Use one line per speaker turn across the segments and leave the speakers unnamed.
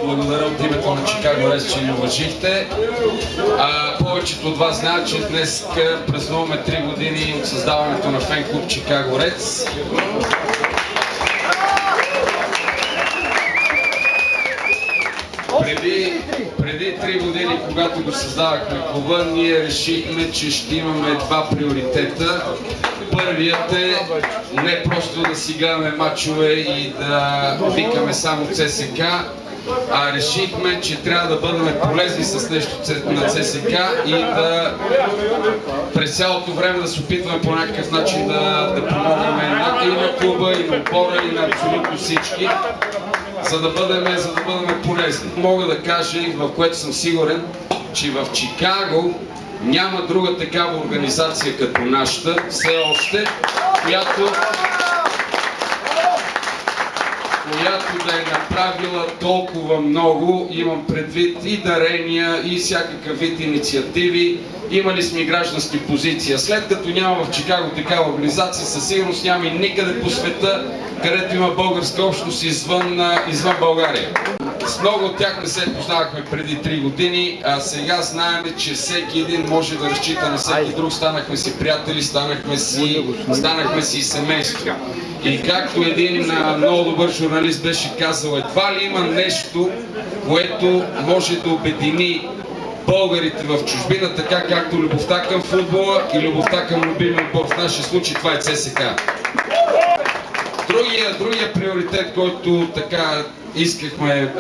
Благодаря от името на Чикаго Рец, че ни уважихте. Повечето от вас знаят, че днес празнуваме 3 години от създаването на фен клуб Чикаго Рец. Преди 3 години, когато го създавахме клуба, ние решихме, че ще имаме два приоритета. Първият е не просто да си гледаме мачове и да викаме само ЦСК, а решихме, че трябва да бъдем полезни с нещо на ЦСК и да през цялото време да се опитваме по някакъв начин да помогнем и на клуба, и на отбора, и на абсолютно всички, за да бъдем полезни. Мога да кажа, и в което съм сигурен, че в Чикаго няма друга такава организация като нашата, все още, която да е направила толкова много. Имам предвид и дарения, и всякакъв вид инициативи. Имали сме граждански позиции. След като няма в Чикаго такава организация, със сигурност няма и никъде по света, където има българска общност извън България. С много от тях не се познавахме преди 3 години, а сега знаем, че всеки един може да разчита на всеки друг. Станахме си приятели, станахме си семейство. И както един много добър журналист беше казал, едва ли има нещо, което може да обедини българите в чужбина, така както любовта към футбола и любовта към любимия отбор. В нашия случай това е ЦСК. Другия приоритет, който така искахме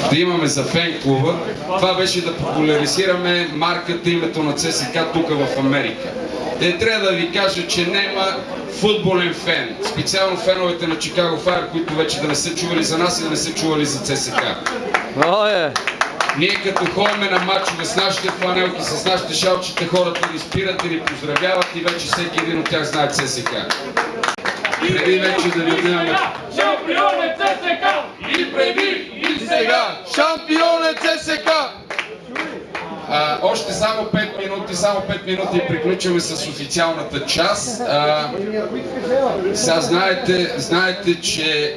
да имаме за фен клуба, това беше да популяризираме марката, името на ЦСК тук в Америка. Трябва да ви кажа, че няма футболен фен, специално феновете на Чикаго Файр, които вече да не са чували за нас и да не са чували за ЦСК. Ние като ходим на матчове с нашите фланелки, с нашите шалчета, хората ни спират и ни поздравяват и вече всеки един от тях знае ЦСК. Преди вече да ви отиваме.
Шампион е ЦСК! И преди, и сега!
Шампион е ЦСК! Още само 5 минути и приключваме с официалната част. Сега знаете, че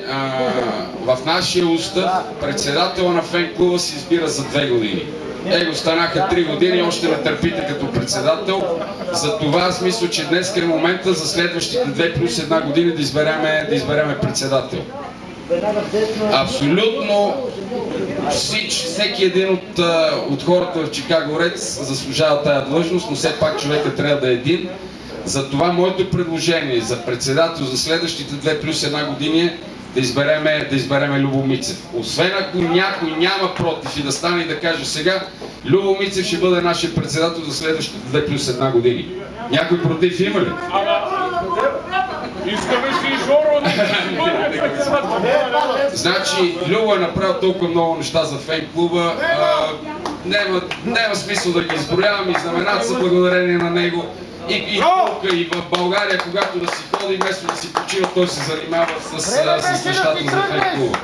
в нашия устав председател на фен клуба се избира за 2 години. Его станаха 3 години, още не търпите като председател. Затова аз мисля, че днес е момента за следващите 2 плюс 1 години да избереме председател. Абсолютно всеки един от хората в Чикаго Рец заслужава тая длъжност, но все пак човека трябва да е един. Затова моето предложение за председател за следващите 2 плюс 1 години е да избереме Любо Мицев. Освен ако някой няма против и да стане и да каже сега, Любо Мицев ще бъде нашия председател за следващите 2 плюс 1 години. Някой против има ли?
Искаме си и Жоро да бъде председател.
Значи, Любо е направил толкова много неща за фейн клуба. Няма смисъл да ги изброявам, и знамената са благодарение на него. И тук, и в България, когато да си ходи, вместо да си почива, той се занимава с нещата за фейн клуба.